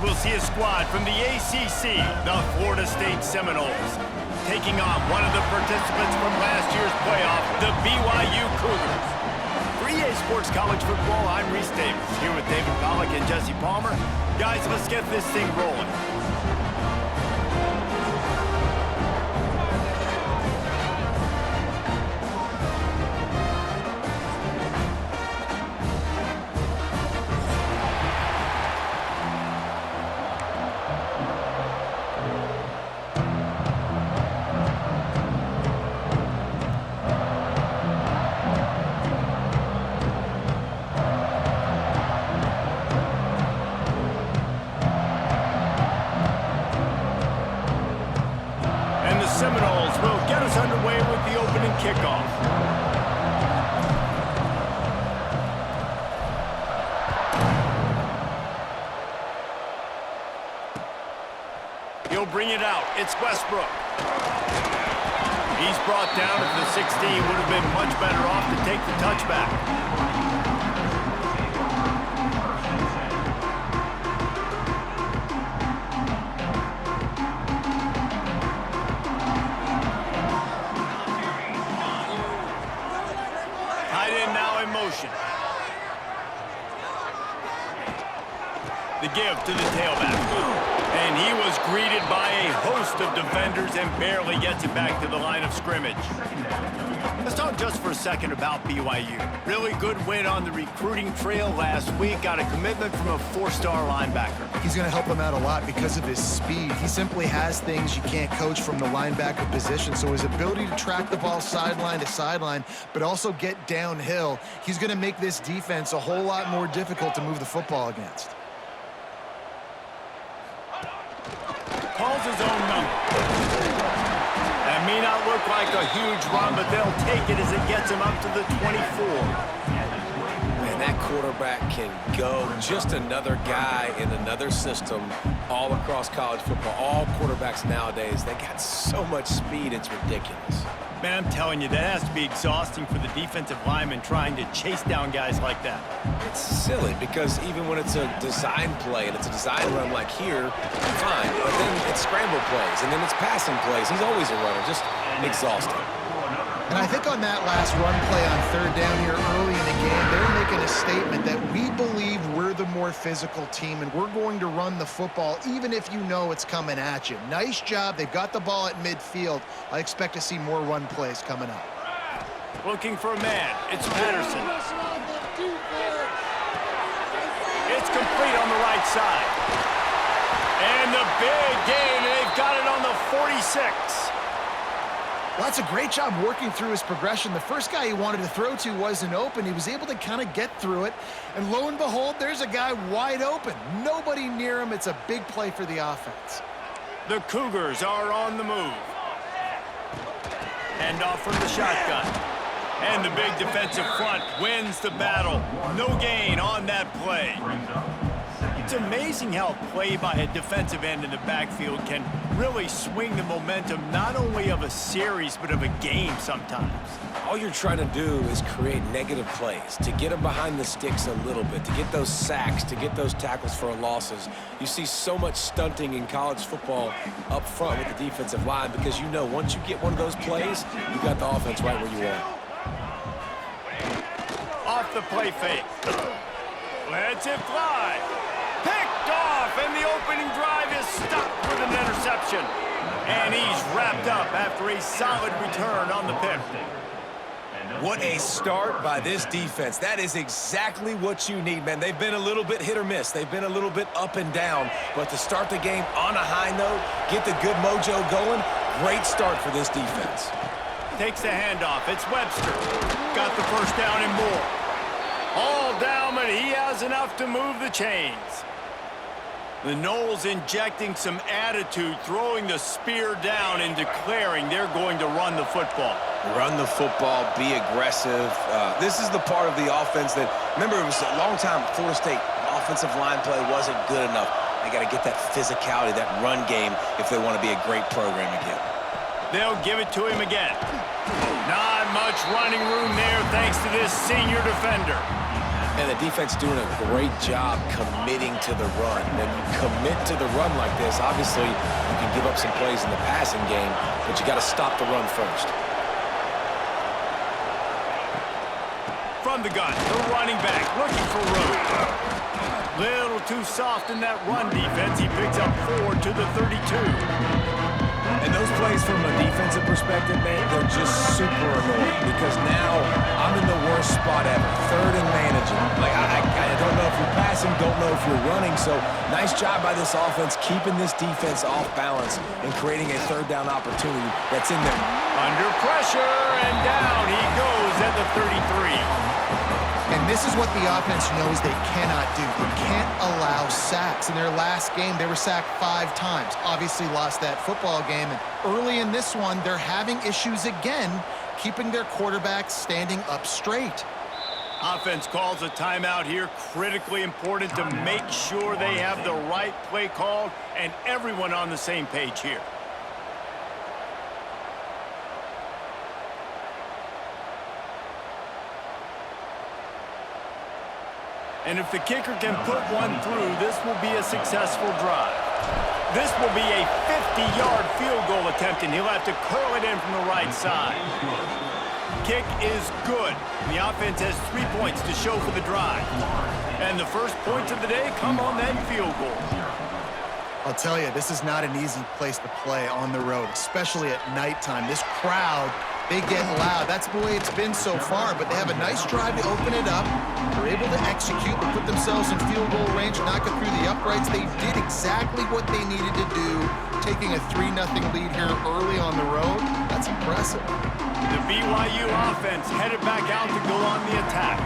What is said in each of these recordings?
We'll see a squad from the ACC, the Florida State Seminoles, taking on one of the participants from last year's playoff, the BYU Cougars. For EA Sports College Football, I'm Reese Davis, here with David Pollack and Jesse Palmer. Guys, let's get this thing rolling. Seminoles will get us underway with the opening kickoff. He'll bring it out. It's Westbrook. He's brought down at the 16. Would have been much better off to take the touchback. The give to the tailback. And he was greeted by a host of defenders and barely gets it back to the line of scrimmage. Let's talk just for a second about BYU. Really good win on the recruiting trail last week. Got a commitment from a four-star linebacker. He's going to help them out a lot because of his speed. He simply has things you can't coach from the linebacker position. So his ability to track the ball sideline to sideline, but also get downhill, he's going to make this defense a whole lot more difficult to move the football against. Calls his own number. That may not look like a huge run, but they'll take it as it gets him up to the 24. Man, that quarterback can go. Just another guy in another system all across college football. All quarterbacks nowadays, they got so much speed, it's ridiculous. Man, I'm telling you, that has to be exhausting for the defensive lineman trying to chase down guys like that. It's silly because even when it's a design play and it's a design run like here, fine. But then it's scramble plays and then it's passing plays. He's always a runner, just exhausting. And I think on that last run play on third down here early in the game, they're making a statement that we believe we're the more physical team and we're going to run the football even if you know it's coming at you. Nice job. They've got the ball at midfield. I expect to see more run plays coming up. Looking for a man. It's Patterson. It's complete on the right side. And the big gain. They've got it on the 46. Well, that's a great job working through his progression. The first guy he wanted to throw to wasn't open. He was able to kind of get through it. And lo and behold, there's a guy wide open. Nobody near him. It's a big play for the offense. The Cougars are on the move. Hand off from the shotgun. And the big defensive front wins the battle. No gain on that play. It's amazing how a play by a defensive end in the backfield can really swing the momentum not only of a series but of a game sometimes. All you're trying to do is create negative plays, to get them behind the sticks a little bit, to get those sacks, to get those tackles for losses. You see so much stunting in college football up front with the defensive line because you know once you get one of those plays, you got the offense right where you want. Off the play fake. Lets it fly. Picked off, and the opening drive is stopped with an interception. And he's wrapped up after a solid return on the pick. What a start by this defense. That is exactly what you need, man. They've been a little bit hit or miss. They've been a little bit up and down. But to start the game on a high note, get the good mojo going, great start for this defense. Takes the handoff. It's Webster. Got the first down and more. All down, but he has enough to move the chains. The Noles injecting some attitude, throwing the spear down and declaring they're going to run the football. Run the football, be aggressive. This is the part of the offense that, remember, it was a long time Florida State offensive line play wasn't good enough. They got to get that physicality, that run game, if they want to be a great program again. They'll give it to him again. Not much running room there thanks to this senior defender. And the defense doing a great job committing to the run. When you commit to the run like this, obviously you can give up some plays in the passing game, but you got to stop the run first. From the gun, the running back looking for room. Little too soft in that run defense. He picks up 4 to the 32. And those plays from a defensive perspective, man, they're just super annoying because now I'm in the worst spot ever. Third and managing. Like, I don't know if you're passing, don't know if you're running. So nice job by this offense keeping this defense off balance and creating a third down opportunity that's in there. Under pressure, and down he goes at the 33. And this is what the offense knows they cannot do. They can't allow sacks. In their last game, they were sacked 5 times. Obviously lost that football game. And early in this one, they're having issues again, keeping their quarterback standing up straight. Offense calls a timeout here. Critically important to make sure they have the right play called and everyone on the same page here. And if the kicker can put one through, this will be a successful drive. This will be a 50-yard field goal attempt, and he'll have to curl it in from the right side. Kick is good. The offense has 3 points to show for the drive. And the first points of the day come on that field goal. I'll tell you, this is not an easy place to play on the road, especially at nighttime. This crowd, they get loud. That's the way it's been so far, but they have a nice drive to open it up. They're able to execute, they put themselves in field goal range, knock it through the uprights. They did exactly what they needed to do, taking a 3-0 lead here early on the road. That's impressive. The BYU offense headed back out to go on the attack.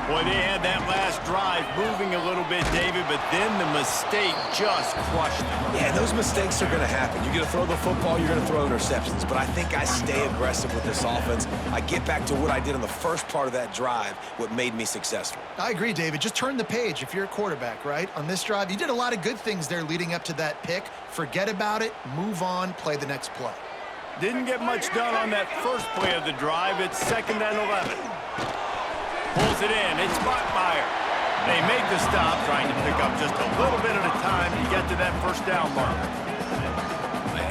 Boy, they had that last drive moving a little bit, David, but then the mistake just crushed them. Yeah, those mistakes are going to happen. You're going to throw the football, you're going to throw interceptions. But I think I stay aggressive with this offense. I get back to what I did in the first part of that drive, what made me successful. I agree, David. Just turn the page if you're a quarterback, right? On this drive, you did a lot of good things there leading up to that pick. Forget about it, move on, play the next play. Didn't get much done on that first play of the drive. It's 2nd and 11. Pulls it in. It's Bachmeier. They make the stop, trying to pick up just a little bit at a time to get to that first down mark.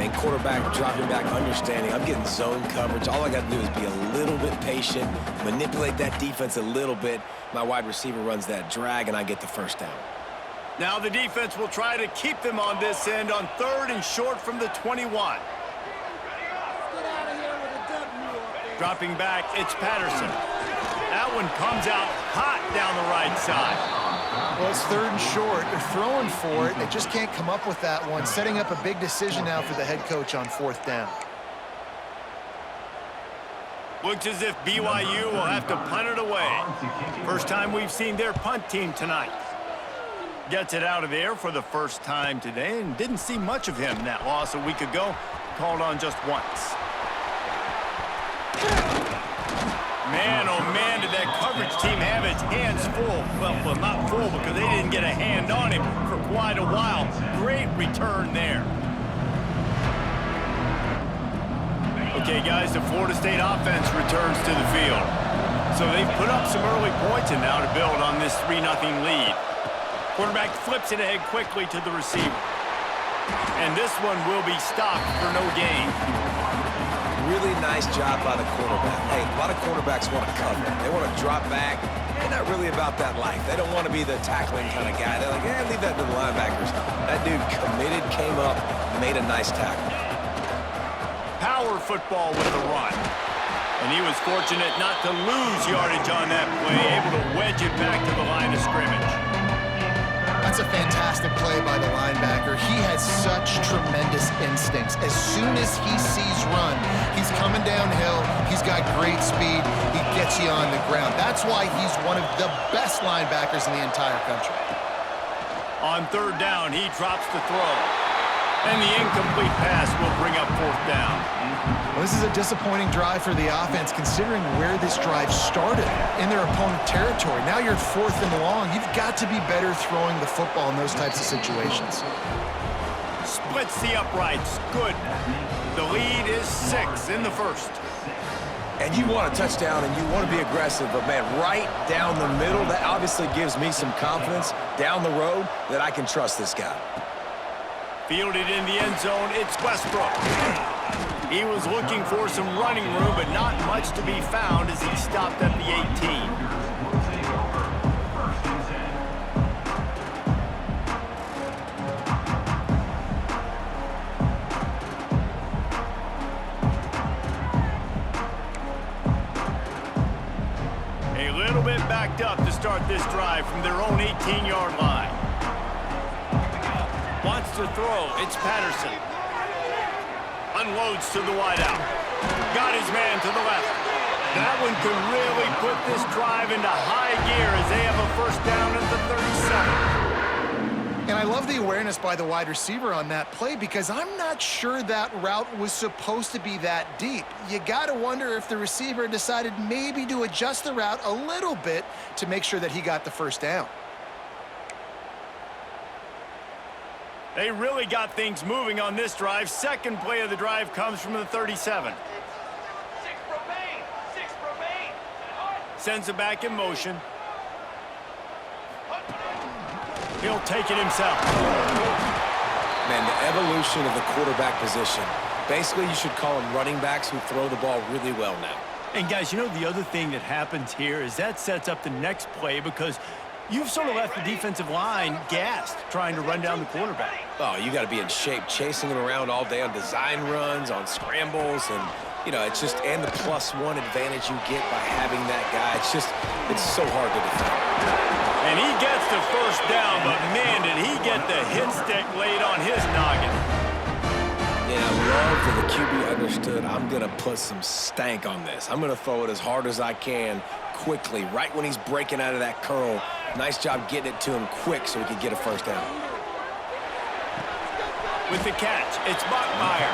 And quarterback dropping back, understanding I'm getting zone coverage. All I got to do is be a little bit patient, manipulate that defense a little bit. My wide receiver runs that drag, and I get the first down. Now the defense will try to keep them on this end on 3rd and short from the 21. Dropping back, it's Patterson. That one comes out hot down the right side. Well, it's 3rd and short. They're throwing for it. They just can't come up with that one. Setting up a big decision now for the head coach on 4th down. Looks as if BYU will have to punt it away. First time we've seen their punt team tonight. Gets it out of the air for the first time today and didn't see much of him. That loss a week ago, called on just once. Man, oh man, did that coverage team have its hands full. Well, not full because they didn't get a hand on him for quite a while. Great return there. Okay, guys, the Florida State offense returns to the field. So they've put up some early points and now to build on this 3-0 lead. Quarterback flips it ahead quickly to the receiver. And this one will be stopped for no gain. Really nice job by the quarterback. Hey, a lot of quarterbacks want to cover. They want to drop back. They're not really about that life. They don't want to be the tackling kind of guy. They're like, leave that to the linebackers. That dude committed, came up, made a nice tackle. Power football with the run. And he was fortunate not to lose yardage on that play, able to wedge it back to the line of scrimmage. That's a fantastic play by the linebacker. He has such tremendous instincts. As soon as he sees run, he's coming downhill. He's got great speed. He gets you on the ground. That's why he's one of the best linebackers in the entire country. On 3rd down, he drops the throw. And the incomplete pass will bring up 4th down. Well, this is a disappointing drive for the offense, considering where this drive started in their opponent territory. Now you're 4th and long. You've got to be better throwing the football in those types of situations. Splits the uprights. Good. The lead is 6 in the first. And you want a touchdown and you want to be aggressive, but, man, right down the middle, that obviously gives me some confidence down the road that I can trust this guy. Fielded in the end zone, it's Westbrook. He was looking for some running room, but not much to be found as he stopped at the 18. Backed up to start this drive from their own 18-yard line. Wants to throw. It's Patterson. Unloads to the wideout. Got his man to the left. That one could really put this drive into high gear as they have a first down at the 37. And I love the awareness by the wide receiver on that play because I'm not sure that route was supposed to be that deep. You got to wonder if the receiver decided maybe to adjust the route a little bit to make sure that he got the first down. They really got things moving on this drive. Second play of the drive comes from the 37. Sends it back in motion. He'll take it himself. Man, the evolution of the quarterback position. Basically, you should call them running backs who throw the ball really well now. And, guys, you know the other thing that happens here is that sets up the next play because you've sort of left the defensive line gassed trying to run down the quarterback. Oh, you got to be in shape, chasing him around all day on design runs, on scrambles, and, you know, it's just, and the +1 advantage you get by having that guy. It's so hard to defend. And he gets the first down, but man, did he get the hit stick laid on his noggin. Yeah, I love that the QB understood I'm going to put some stank on this. I'm going to throw it as hard as I can quickly, right when he's breaking out of that curl. Nice job getting it to him quick so he could get a first down. With the catch, it's Bachmeier.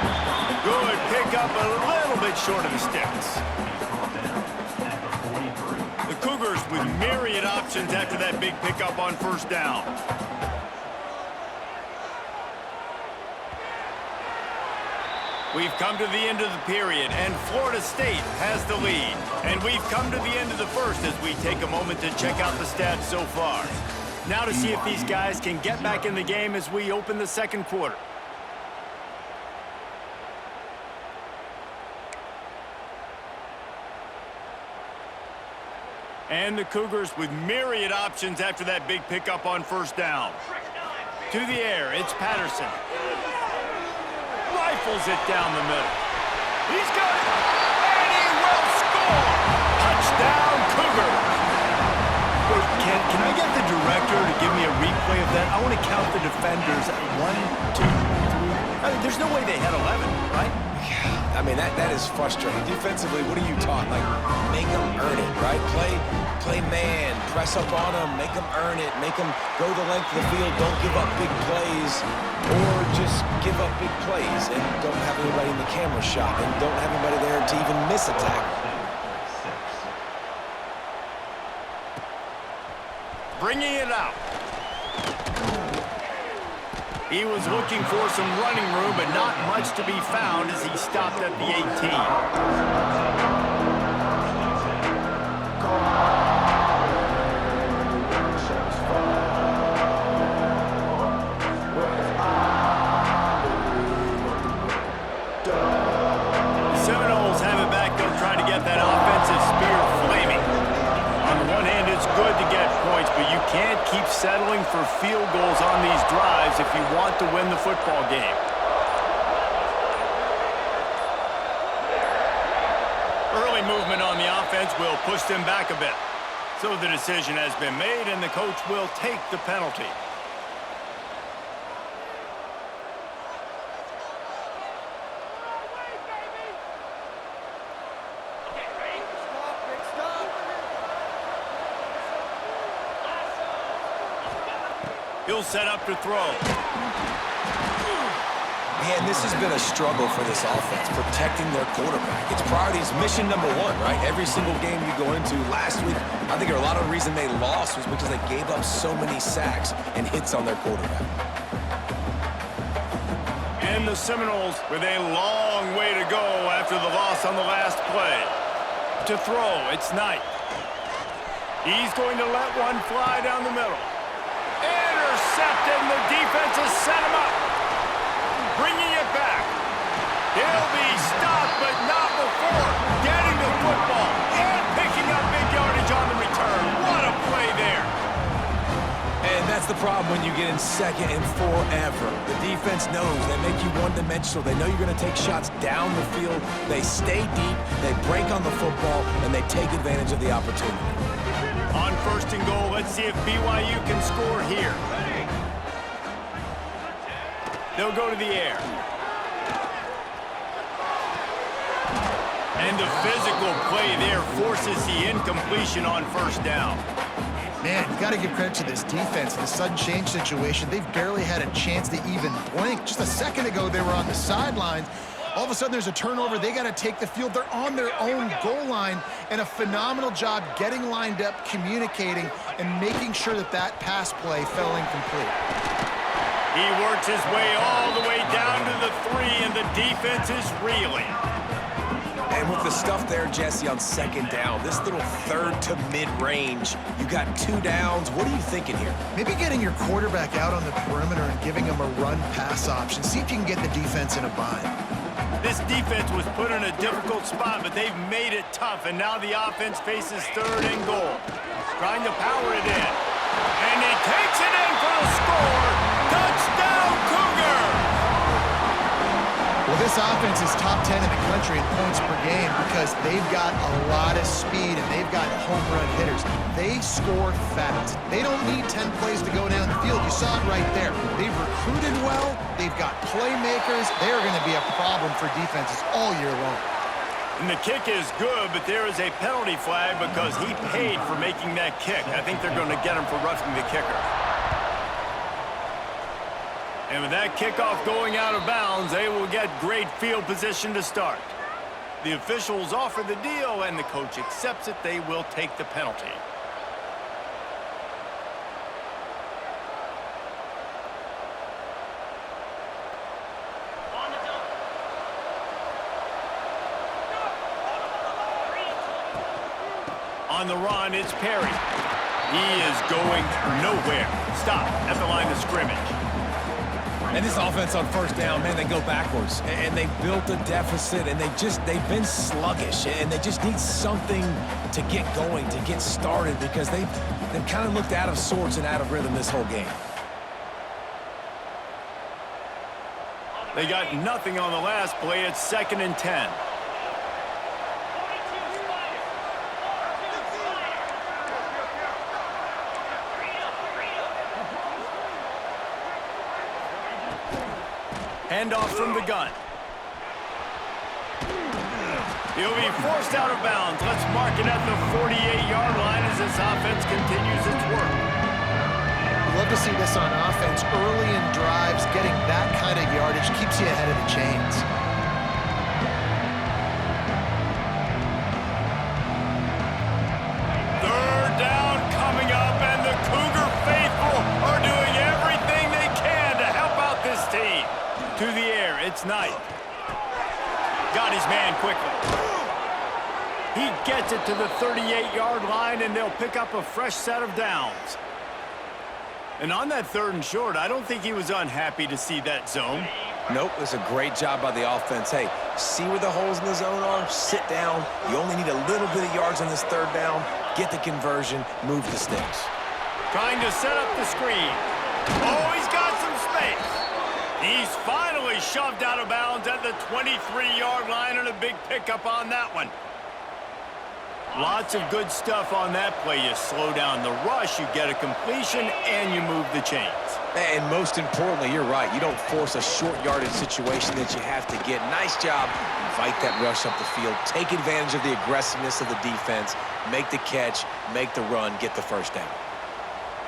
Good pickup, a little bit short of the sticks. The Cougars with myriad options after that big pickup on first down. We've come to the end of the period, and Florida State has the lead. And we've come to the end of the first as we take a moment to check out the stats so far. Now to see if these guys can get back in the game as we open the second quarter. And the Cougars with myriad options after that big pickup on first down. To the air, it's Patterson. Rifles it down the middle. He's got it, and he will score! Touchdown, Cougars! Wait, can I get the director to give me a replay of that? I want to count the defenders. 1, 2, 3. I mean, there's no way they had 11, right? I mean, that is frustrating. Defensively, what are you taught? Like, make them earn it, right? Play man, press up on them, make them earn it, make them go the length of the field, don't give up big plays, or just give up big plays and don't have anybody in the camera shot and don't have anybody there to even miss a tackle. Bringing it out. He was looking for some running room, but not much to be found as he stopped at the 18. Can't keep settling for field goals on these drives if you want to win the football game. Early movement on the offense will push them back a bit. So the decision has been made, and the coach will take the penalty. He'll set up to throw. Man, this has been a struggle for this offense, protecting their quarterback. It's priorities, mission number one, right? Every single game you go into. Last week, I think a lot of the reason they lost was because they gave up so many sacks and hits on their quarterback. And the Seminoles with a long way to go after the loss on the last play. to throw. It's Knight. He's going to let one fly down the middle. Intercepted, and the defense has set him up. Bringing it back. He'll be stopped, but not before getting the football and picking up big yardage on the return. What a play there. And that's the problem when you get in second and forever. The defense knows they make you one-dimensional. They know you're going to take shots down the field. They stay deep, they break on the football, and they take advantage of the opportunity. On first and goal, let's see if BYU can score here. They'll go to the air. And the physical play there forces the incompletion on first down. Man, you got to give credit to this defense. In the sudden change situation, they've barely had a chance to even blink. Just a second ago, they were on the sidelines. All of a sudden, there's a turnover. They got to take the field. They're on their own goal line, and a phenomenal job getting lined up, communicating, and making sure that that pass play fell incomplete. He works his way all the way down to the 3, and the defense is reeling. And with the stuff there, Jesse, on second down, this little third to mid-range, you got 2 downs. What are you thinking here? Maybe getting your quarterback out on the perimeter and giving him a run-pass option. See if you can get the defense in a bind. This defense was put in a difficult spot, but they've made it tough, and now the offense faces third and goal. Trying to power it in. And he takes it in for the score. Touchdown, Cougar! Well, this offense is top 10 in the country in points per game because they've got a lot of speed and they've got home run hitters. They score fast. They don't need 10 plays to go down the field. You saw it right there. They've recruited well. They've got playmakers. They're going to be a problem for defenses all year long. And the kick is good, but there is a penalty flag because he paid for making that kick. I think they're going to get him for roughing the kicker. And with that kickoff going out of bounds, they will get great field position to start. The officials offer the deal, and the coach accepts it. They will take the penalty. On the run, it's Perry. He is going nowhere. Stop at the line of scrimmage. And this offense on first down, man, they go backwards. And they built a deficit, and they've been sluggish. And they just need something to get going, to get started, because they've kind of looked out of sorts and out of rhythm this whole game. They got nothing on the last play. It's 2nd and 10. Handoff from the gun. He'll be forced out of bounds. Let's mark it at the 48-yard line as this offense continues its work. We love to see this on offense. Early in drives, getting that kind of yardage keeps you ahead of the chains. Third down coming up, and the Cougar faithful are doing everything they can to help out this team. To the air, it's Knight. Got his man quickly. He gets it to the 38-yard line, and they'll pick up a fresh set of downs. And on that 3rd and short, I don't think he was unhappy to see that zone. Nope, it's a great job by the offense. Hey, see where the holes in the zone are? Sit down. You only need a little bit of yards on this 3rd down. Get the conversion. Move the sticks. Trying to set up the screen. Oh, he's got some space. He's finally shoved out of bounds at the 23-yard line, and a big pickup on that one. Lots of good stuff on that play. You slow down the rush, you get a completion, and you move the chains. And most importantly, you're right. You don't force a short yardage situation that you have to get. Nice job. Fight that rush up the field. Take advantage of the aggressiveness of the defense. Make the catch, make the run, get the first down.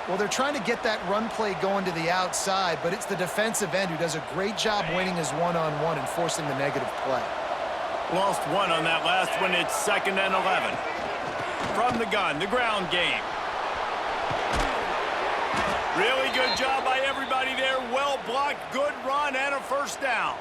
Well, they're trying to get that run play going to the outside, but it's the defensive end who does a great job winning his one-on-one and forcing the negative play. Lost one on that last one. It's 2nd and 11. From the gun, the ground game. Really good job by everybody there. Well blocked, good run, and a first down.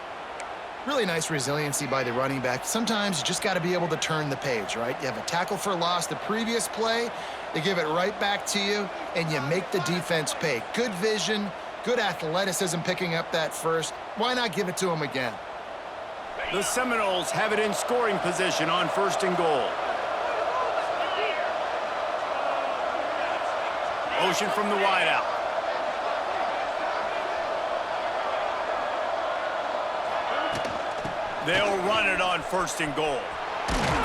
Really nice resiliency by the running back. Sometimes you just got to be able to turn the page, right? You have a tackle for loss the previous play, they give it right back to you, and you make the defense pay. Good vision, good athleticism picking up that first. Why not give it to them again? The Seminoles have it in scoring position on 1st and goal. Motion from the wideout. They'll run it on 1st and goal.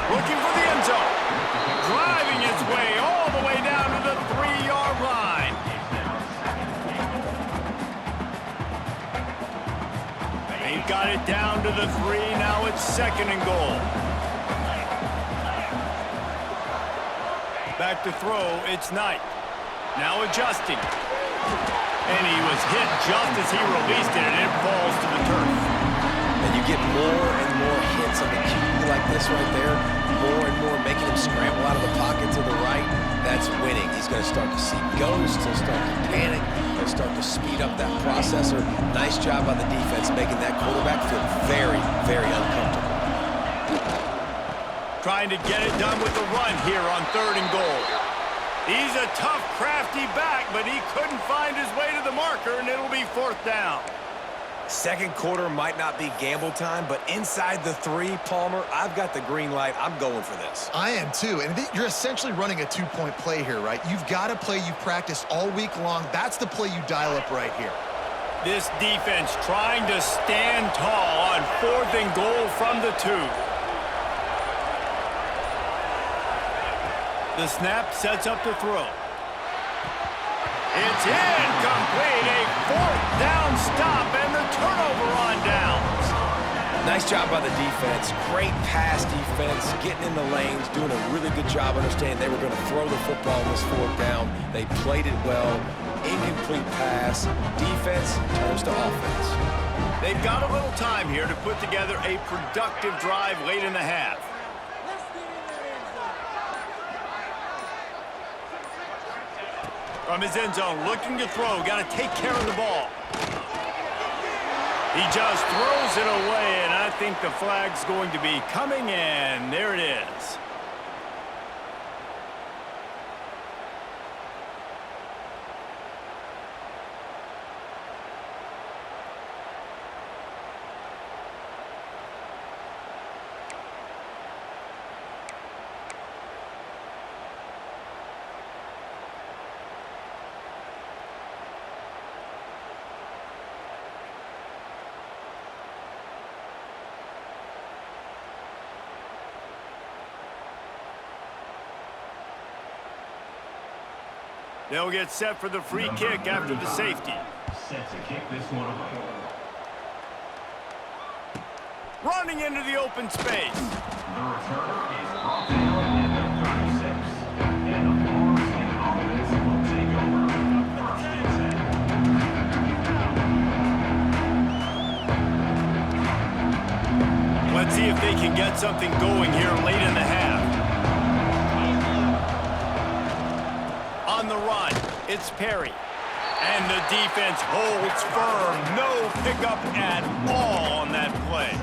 Looking for the end zone. Driving its way all the way down to the 3-yard line. They've got it down to the 3. Now it's 2nd and goal. Back to throw. It's Knight. Now adjusting. And he was hit just as he released it, and it falls to the turf. And you get more and more hits on the QB like this right there, more and more making him scramble out of the pocket to the right. That's winning. He's going to start to see ghosts. He'll start to panic. He'll start to speed up that processor. Nice job by the defense making that quarterback feel very, very uncomfortable. Trying to get it done with the run here on 3rd and goal. He's a tough, crafty back, but he couldn't find his way to the marker, and it'll be 4th down. Second quarter might not be gamble time, but inside the 3, Palmer, I've got the green light. I'm going for this. I am too, and you're essentially running a 2-point play here, right? You've got a play you've practiced all week long. That's the play you dial up right here. This defense trying to stand tall on 4th and goal from the 2. The snap sets up the throw. It's incomplete, a 4th down stop, and the turnover on downs. Nice job by the defense. Great pass defense, getting in the lanes, doing a really good job understanding they were going to throw the football on this 4th down. They played it well. Incomplete pass. Defense turns to offense. They've got a little time here to put together a productive drive late in the half. From his end zone, looking to throw. Got to take care of the ball. He just throws it away, and I think the flag's going to be coming in. There it is. They'll get set for the free kick after the safety. Set to kick this one away. Running into the open space. The returner is brought down at the 36. And the Force and offense will take over. 1st and 10. Let's see if they can get something going here late in the half. On the run, it's Perry. And the defense holds firm. No pickup at all on that play.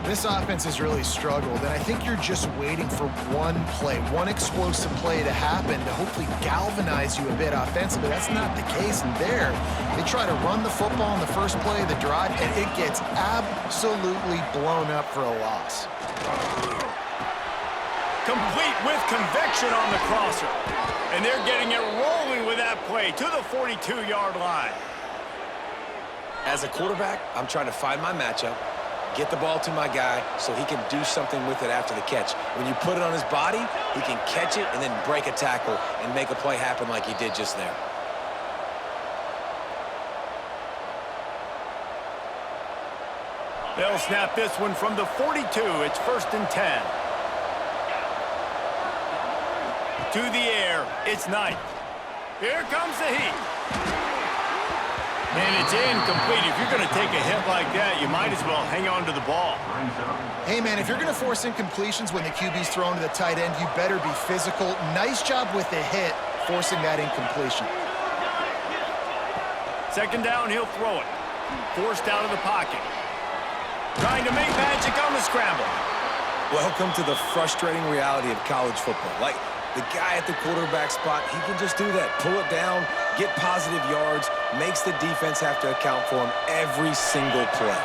This offense has really struggled, and I think you're just waiting for one play, one explosive play to happen to hopefully galvanize you a bit offensively. That's not the case, and there, they try to run the football in the first play of the drive, and it gets absolutely blown up for a loss. Complete with conviction on the crosser. And they're getting it rolling with that play to the 42-yard line. As a quarterback, I'm trying to find my matchup, get the ball to my guy so he can do something with it after the catch. When you put it on his body, he can catch it and then break a tackle and make a play happen like he did just there. They'll snap this one from the 42. It's 1st and 10. To the air, it's Knight. Here comes the heat. And it's incomplete. If you're going to take a hit like that, you might as well hang on to the ball. Hey, man, if you're going to force incompletions when the QB's thrown to the tight end, you better be physical. Nice job with the hit, forcing that incompletion. 2nd down, he'll throw it. Forced out of the pocket. Trying to make magic on the scramble. Welcome to the frustrating reality of college football. Like, the guy at the quarterback spot, he can just do that. Pull it down, get positive yards, makes the defense have to account for him every single play.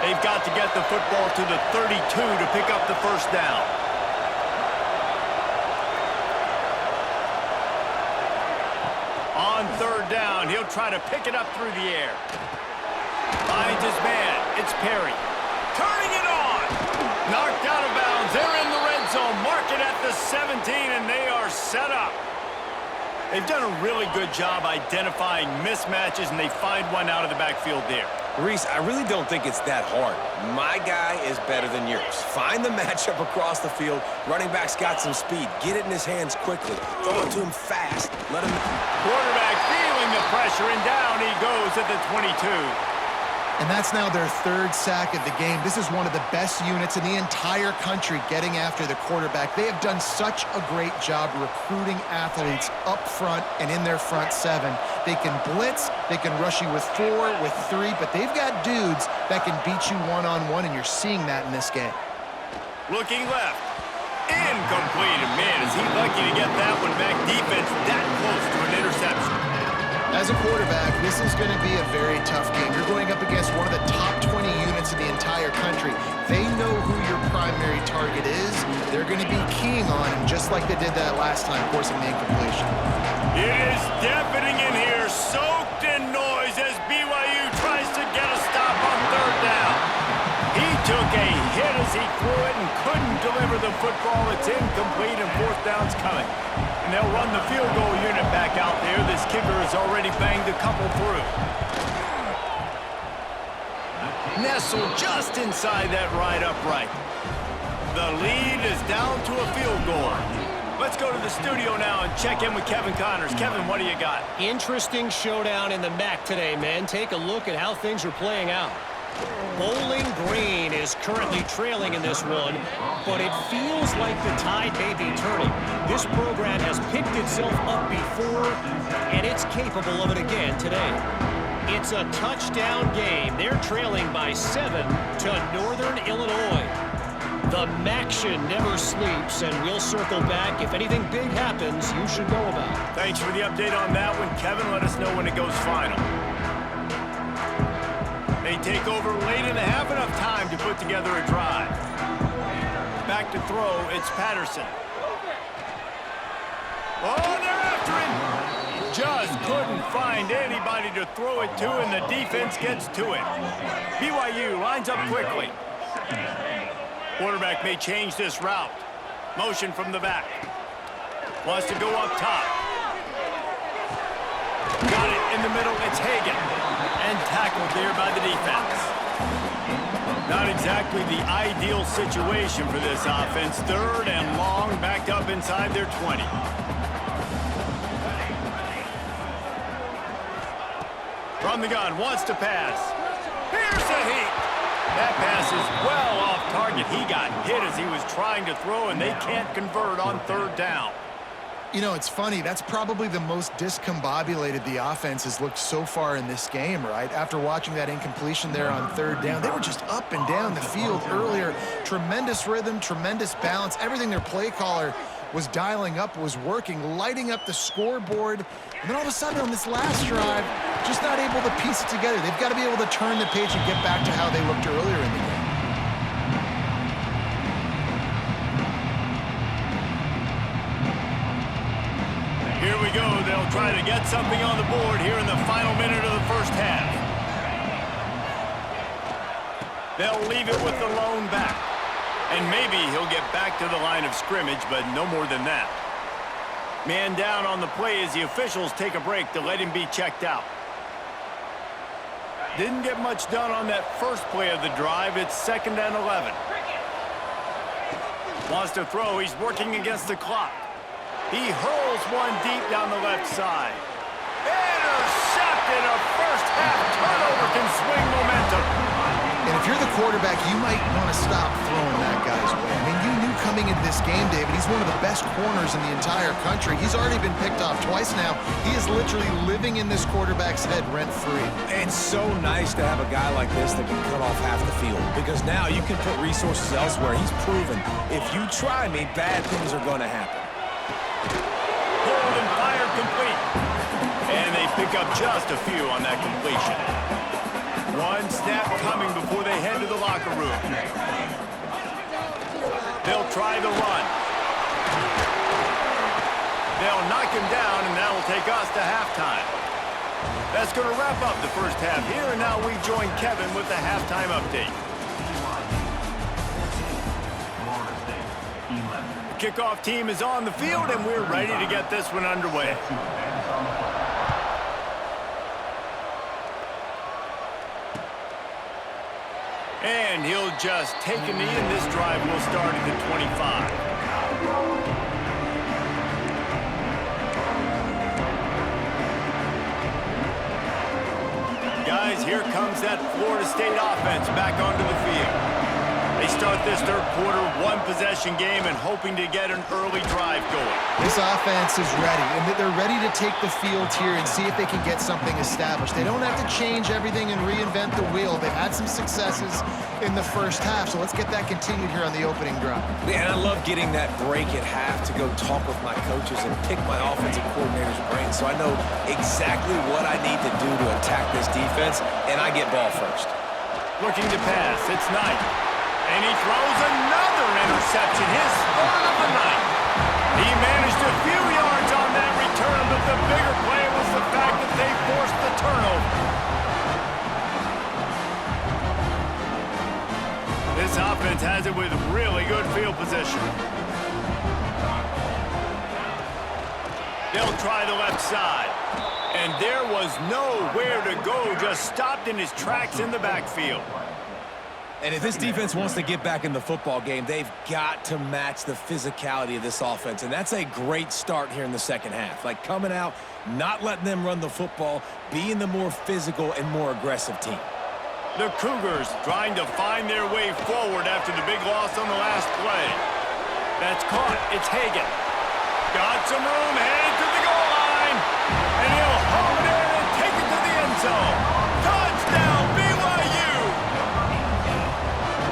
They've got to get the football to the 32 to pick up the first down. On third down, he'll try to pick it up through the air. Finds his man. It's Perry. Turning it on. Knocked out of bounds. They're in the red zone. Mark it at the 17, and they are set up. They've done a really good job identifying mismatches, and they find one out of the backfield there. Reese, I really don't think it's that hard. My guy is better than yours. Find the matchup across the field. Running back's got some speed. Get it in his hands quickly. Throw it to him fast. Let him... Quarterback feeling the pressure, and down he goes at the 22. And that's now their third sack of the game. This is one of the best units in the entire country getting after the quarterback. They have done such a great job recruiting athletes up front and in their front seven. They can blitz, they can rush you with 4, with 3, but they've got dudes that can beat you one-on-one, and you're seeing that in this game. Looking left. Incomplete. And man, is he lucky to get that one back. Defense that close to an interception. As a quarterback, this is going to be a very tough game. You're going up against one of the top 20 units in the entire country. They know who your primary target is. They're going to be keying on him, just like they did that last time, forcing the incompletion. It is deafening in here, soaked in noise as BYU tries to get a stop on third down. He took a hit as he threw it and couldn't deliver the football. It's incomplete, and fourth down's coming. And they'll run the field goal unit back out there. This kicker has already banged a couple through. Nestled just inside that right upright. The lead is down to a field goal. Let's go to the studio now and check in with Kevin Connors. Kevin, what do you got? Interesting showdown in the MAC today, man. Take a look at how things are playing out. Bowling Green is currently trailing in this one, but it feels like the tide may be turning. This program has picked itself up before, and it's capable of it again today. It's a touchdown game. They're trailing by 7 to Northern Illinois. The MACtion never sleeps, and we'll circle back. If anything big happens, you should know about it. Thanks for the update on that one, Kevin. Let us know when it goes final. They take over late in the half, enough time to put together a drive. Back to throw, it's Patterson. Oh, they're after him. Just couldn't find anybody to throw it to, and the defense gets to it. BYU lines up quickly. Quarterback may change this route. Motion from the back. Wants to go up top. Got it in the middle, it's Hagan. And tackled there by the defense. Not exactly the ideal situation for this offense. Third and long, backed up inside their 20. From the gun, wants to pass. Here's the heat. That pass is well off target. He got hit as he was trying to throw, and they can't convert on third down. You know, it's funny. That's probably the most discombobulated the offense has looked so far in this game, right? After watching that incompletion there on third down, they were just up and down the field earlier. Tremendous rhythm, tremendous balance. Everything their play caller was dialing up was working, lighting up the scoreboard. And then all of a sudden on this last drive, just not able to piece it together. They've got to be able to turn the page and get back to how they looked earlier in the game. Here we go. They'll try to get something on the board here in the final minute of the first half. They'll leave it with the lone back. And maybe he'll get back to the line of scrimmage, but no more than that. Man down on the play as the officials take a break to let him be checked out. Didn't get much done on that first play of the drive. It's 2nd and 11. Wants to throw. He's working against the clock. He hurls one deep down the left side. Intercepted. A first half turnover can swing momentum. And if you're the quarterback, you might want to stop throwing that guy's way. I mean, you knew coming into this game, David, he's one of the best corners in the entire country. He's already been picked off twice now. He is literally living in this quarterback's head rent-free. It's so nice to have a guy like this that can cut off half the field, because now you can put resources elsewhere. He's proven if you try me, bad things are going to happen. Hold and fire complete. And they pick up just a few on that completion. One snap coming before they head to the locker room. They'll try the run. They'll knock him down, and that'll take us to halftime. That's going to wrap up the first half here, and now we join Kevin with the halftime update. The kickoff team is on the field, and we're ready to get this one underway. And he'll just take a knee, and this drive will start at the 25. Guys, here comes that Florida State offense back onto the field. They start this third quarter one-possession game and hoping to get an early drive going. This offense is ready, and they're ready to take the field here and see if they can get something established. They don't have to change everything and reinvent the wheel. They've had some successes in the first half, so let's get that continued here on the opening drive. Yeah, and I love getting that break at half to go talk with my coaches and pick my offensive coordinator's brain so I know exactly what I need to do to attack this defense, and I get ball first. Looking to pass, it's Knight. And he throws another interception, his third of the night. He managed a few yards on that return, but the bigger play was the fact that they forced the turnover. This offense has it with really good field position. They'll try the left side. And there was nowhere to go, just stopped in his tracks in the backfield. And if this defense wants to get back in the football game, they've got to match the physicality of this offense. And that's a great start here in the second half. Like coming out, not letting them run the football, being the more physical and more aggressive team. The Cougars trying to find their way forward after the big loss on the last play. That's caught. It's Hagan. Got some room, headed to the goal line. And he'll hold it and take it to the end zone. Touchdown, BYU!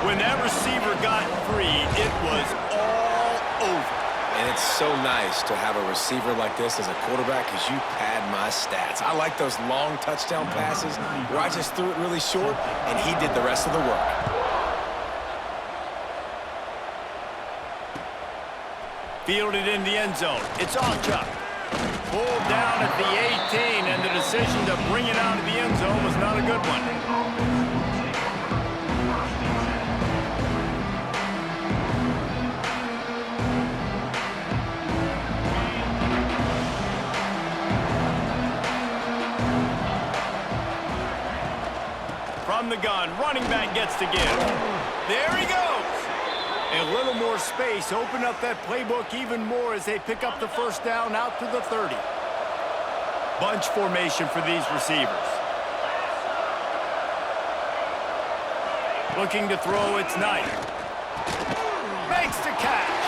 When that receiver got free, it was all over. And it's so nice to have a receiver like this as a quarterback because you pad my stats. I like those long touchdown passes where I just threw it really short and he did the rest of the work. Fielded in the end zone. It's off Chuck. Pulled down at the 18, and the decision to bring it out of the end zone was not a good one. From the gun, running back gets to give. There he goes. A little more space, open up that playbook even more as they pick up the first down out to the 30. Bunch formation for these receivers. Looking to throw, it's Knight. Makes the catch.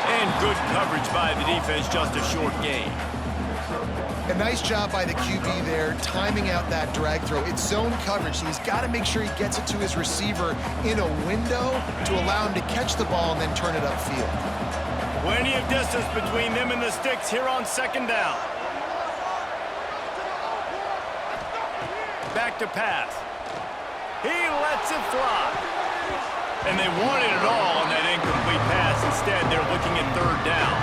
And good coverage by the defense, just a short gain. A nice job by the QB there, timing out that drag throw. It's zone coverage, so he's got to make sure he gets it to his receiver in a window to allow him to catch the ball and then turn it upfield. Plenty of distance between them and the sticks here on second down. Back to pass. He lets it fly. And they wanted it all on that incomplete pass. Instead, they're looking at third down.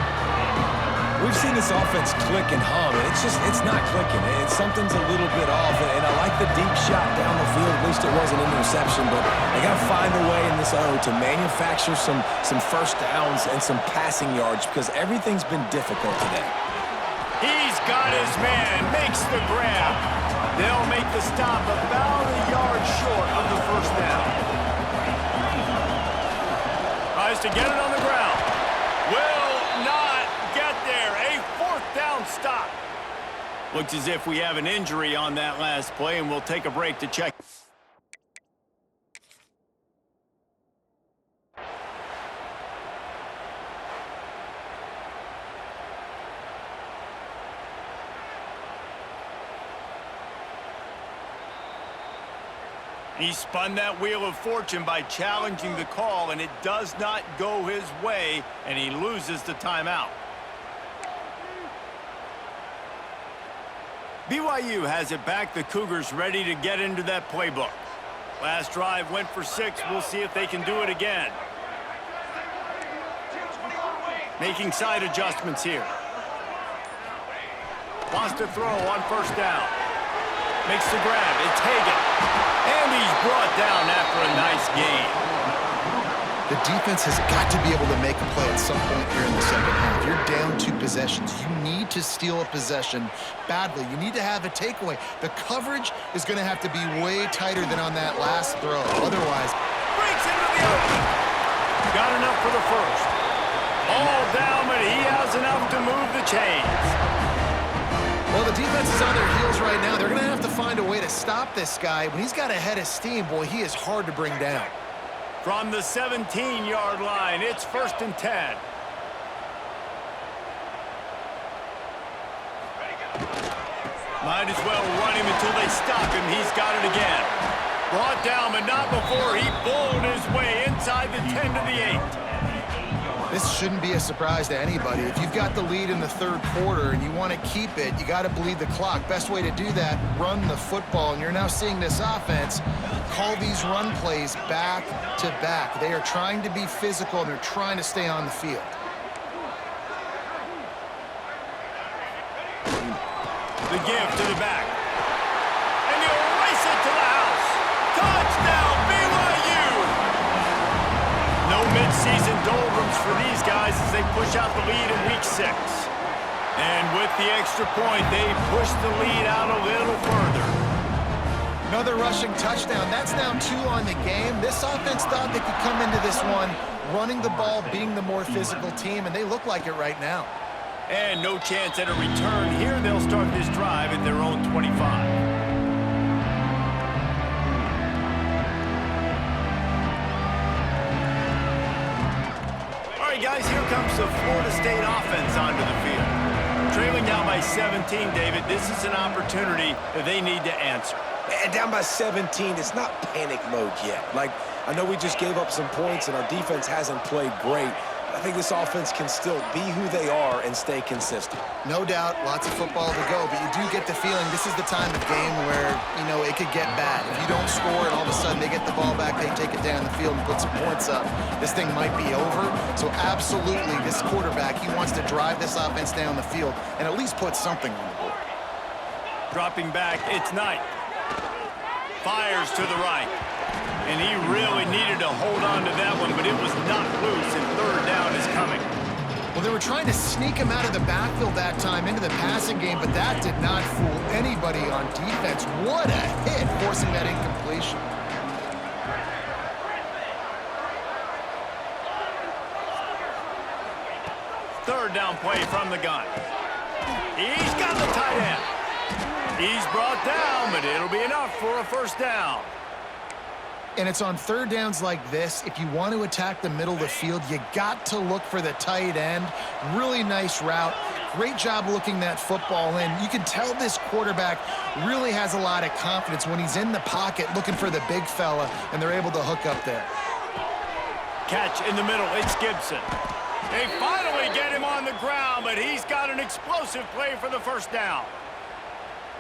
We've seen this offense click and hum, and it's not clicking. Something's a little bit off, and I like the deep shot down the field. At least it wasn't an interception, but they got to find a way in this O to manufacture some first downs and some passing yards because everything's been difficult today. He's got his man, makes the grab. They'll make the stop about a yard short of the first down. Tries to get it on the ground. Will not get there. A fourth down stop. Looks as if we have an injury on that last play, and we'll take a break to check. He spun that wheel of fortune by challenging the call, and it does not go his way, and he loses the timeout. BYU has it back. The Cougars ready to get into that playbook. Last drive went for 6. We'll see if they can do it again. Making side adjustments here. Wants to throw on first down. Makes the grab. It's Hagan. And he's brought down after a nice gain. The defense has got to be able to make a play at some point here in the second half. You're down 2 possessions. You need to steal a possession badly. You need to have a takeaway. The coverage is going to have to be way tighter than on that last throw. Otherwise, Breaks into the open. Got enough for the first. All down, but he has enough to move the chains. well, the defense is on their heels right now. They're going to have to find a way to stop this guy. When he's got a head of steam, boy, he is hard to bring down. From the 17-yard line, it's 1st and 10. Might as well run him until they stop him. He's got it again. Brought down, but not before he bowled his way inside the 10 to the 8. This shouldn't be a surprise to anybody. If you've got the lead in the third quarter and you want to keep it, you got to bleed the clock. Best way to do that, run the football. And you're now seeing this offense call these run plays back to back. They are trying to be physical, and they're trying to stay on the field. The give to the back. And he'll race it to the house. Touchdown, BYU! No midseason doldrums for these guys as they push out the lead in week 6. And with the extra point, they push the lead out a little further. Another rushing touchdown. That's now 2 on the game. This offense thought they could come into this one running the ball, being the more physical team, and they look like it right now. And no chance at a return here. They'll start this drive at their own 25. All right, guys, here comes the Florida State offense onto the field. Trailing down by 17, David, this is an opportunity that they need to answer. And down by 17, it's not panic mode yet. Like, I know we just gave up some points and our defense hasn't played great. I think this offense can still be who they are and stay consistent. No doubt, lots of football to go, but you do get the feeling this is the time of game where, you know, it could get bad. If you don't score and all of a sudden they get the ball back, they take it down the field and put some points up, this thing might be over. So absolutely, this quarterback, he wants to drive this offense down the field and at least put something on the board. Dropping back, it's Knight. Fires to the right. And he really needed to hold on to that one, but it was not loose, and 3rd down is coming. Well, they were trying to sneak him out of the backfield that time into the passing game, but that did not fool anybody on defense. What a hit, forcing that incompletion. Third down play from the gun. He's got the tight end. He's brought down, but it'll be enough for a 1st down. And it's on 3rd downs like this. If you want to attack the middle of the field, you got to look for the tight end. Really nice route. Great job looking that football in. You can tell this quarterback really has a lot of confidence when he's in the pocket looking for the big fella, and they're able to hook up there. Catch in the middle. It's Gibson. They finally get him on the ground, but he's got an explosive play for the 1st down.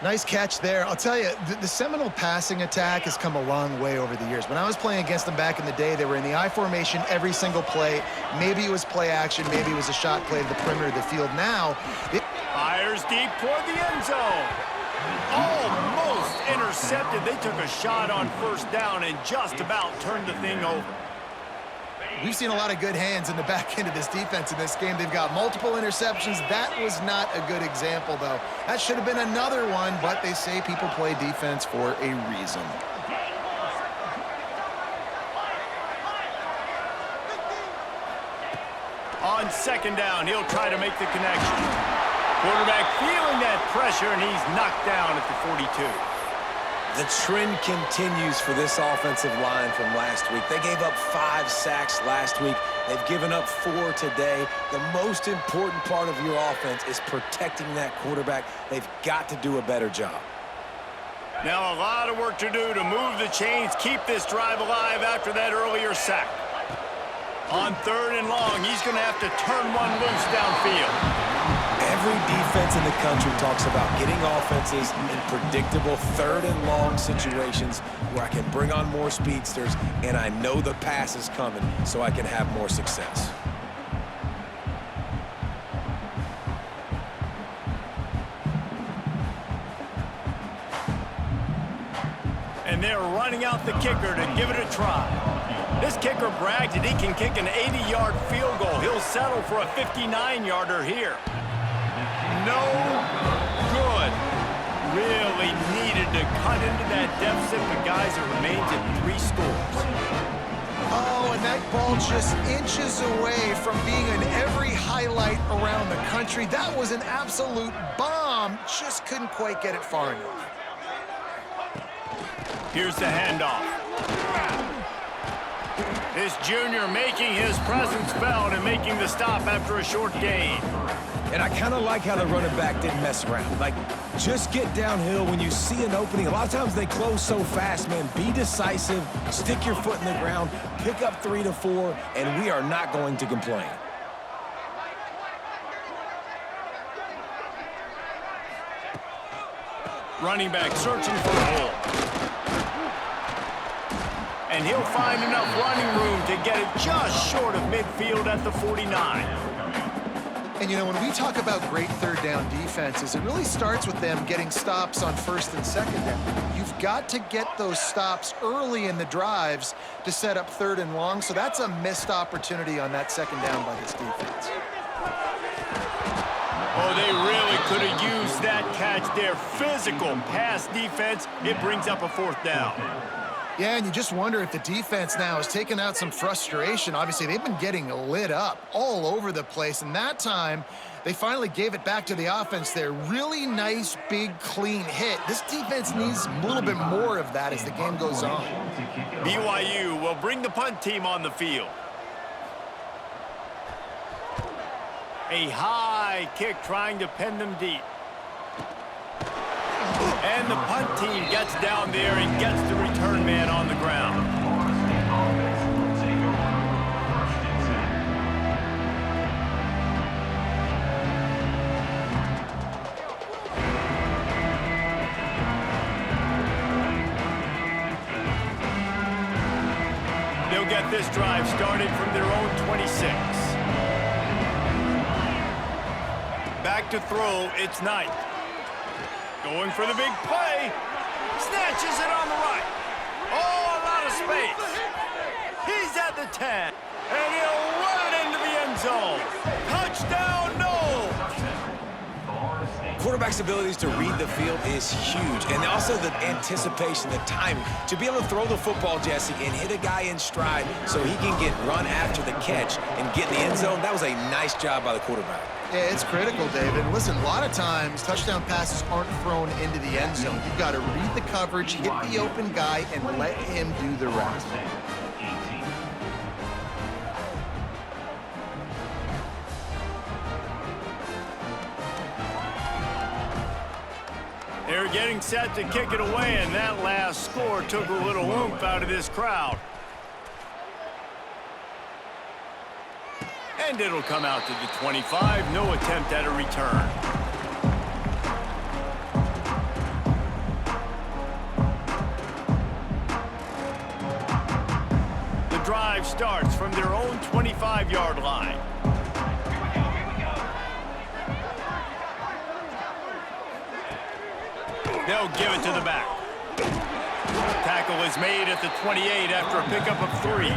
Nice catch there. I'll tell you, the Seminole passing attack has come a long way over the years. When I was playing against them back in the day, they were in the I formation every single play. Maybe it was play action. Maybe it was a shot play to the perimeter of the field. Now, Fires deep toward the end zone. Almost intercepted. They took a shot on 1st down and just about turned the thing over. we've seen a lot of good hands in the back end of this defense in this game. They've got multiple interceptions. That was not a good example, though. That should have been another one, but they say people play defense for a reason. On 2nd down, he'll try to make the connection. Quarterback feeling that pressure, and he's knocked down at the 42. The trend continues for this offensive line from last week. They gave up 5 sacks last week. They've given up 4 today. The most important part of your offense is protecting that quarterback. They've got to do a better job. Now a lot of work to do to move the chains, keep this drive alive after that earlier sack. On 3rd and long, he's going to have to turn one loose downfield. Every defense in the country talks about getting offenses in predictable 3rd and long situations where I can bring on more speedsters and I know the pass is coming so I can have more success. And they're running out the kicker to give it a try. This kicker bragged that he can kick an 80-yard field goal. He'll settle for a 59-yarder here. No good. Really needed to cut into that deficit, but guys, it remains at 3 scores. Oh, and that ball just inches away from being in every highlight around the country. That was an absolute bomb. Just couldn't quite get it far enough. Here's the handoff. This junior making his presence felt and making the stop after a short gain. And I kind of like how the running back didn't mess around. Like, just get downhill when you see an opening. A lot of times they close so fast, man. Be decisive, stick your foot in the ground, pick up 3 to 4, and we are not going to complain. Running back searching for a hole. And he'll find enough running room to get it just short of midfield at the 49. And, you know, when we talk about great 3rd down defenses, it really starts with them getting stops on 1st and 2nd down. You've got to get those stops early in the drives to set up 3rd and long, so that's a missed opportunity on that 2nd down by this defense. Oh, they really could have used that catch there. Physical pass defense. It brings up a 4th down. Yeah, and you just wonder if the defense now has taken out some frustration. Obviously, they've been getting lit up all over the place, and that time they finally gave it back to the offense there. Really nice, big, clean hit. This defense needs a little bit more of that as the game goes on. BYU will bring the punt team on the field. A high kick trying to pin them deep. And the punt team gets down there and gets the return man on the ground. They'll get this drive started from their own 26. Back to throw, it's Knight. Going for the big play. Snatches it on the right. Oh, a lot of space. He's at the 10. And he'll run it into the end zone. Touchdown, no. Quarterback's abilities to read the field is huge. And also the anticipation, the timing. To be able to throw the football, Jesse, and hit a guy in stride so he can get run after the catch and get in the end zone, that was a nice job by the quarterback. Yeah, it's critical, David. Listen, a lot of times touchdown passes aren't thrown into the end zone. You've got to read the coverage, hit the open guy, and let him do the rest. They're getting set to kick it away, and that last score took a little oomph out of this crowd. And it'll come out to the 25. No attempt at a return. The drive starts from their own 25-yard line. They'll give it to the back. Tackle is made at the 28 after a pickup of 3.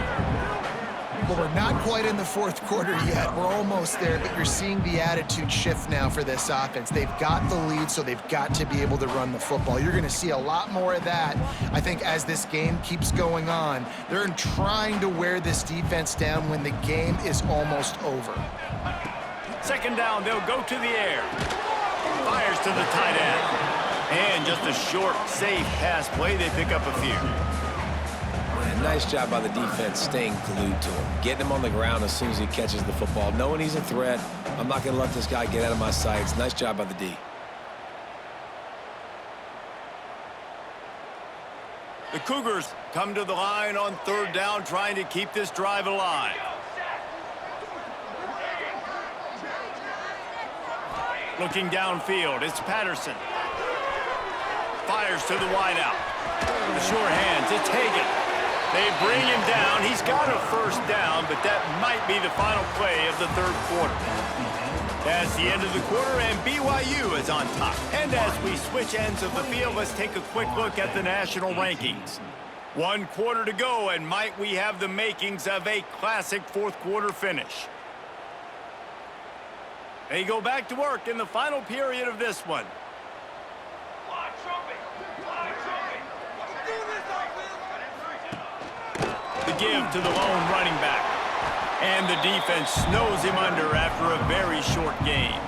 Well, we're not quite in the 4th quarter yet. We're almost there, but you're seeing the attitude shift now for this offense. They've got the lead, so they've got to be able to run the football. You're going to see a lot more of that, I think, as this game keeps going on. They're trying to wear this defense down when the game is almost over. 2nd down, they'll go to the air. Fires to the tight end. And just a short, safe pass play. They pick up a few. Nice job by the defense staying glued to him, getting him on the ground as soon as he catches the football, knowing he's a threat. I'm not going to let this guy get out of my sights. Nice job by the D. The Cougars come to the line on third down, trying to keep this drive alive. Looking downfield, it's Patterson. Fires to the wideout. The sure hands, it's Hagan. They bring him down. He's got a first down, but that might be the final play of the third quarter. That's the end of the quarter, and BYU is on top. And as we switch ends of the field, let's take a quick look at the national rankings. 1 quarter to go, and might we have the makings of a classic fourth quarter finish. They go back to work in the final period of this one. The give to the lone running back. And the defense snows him under after a very short game.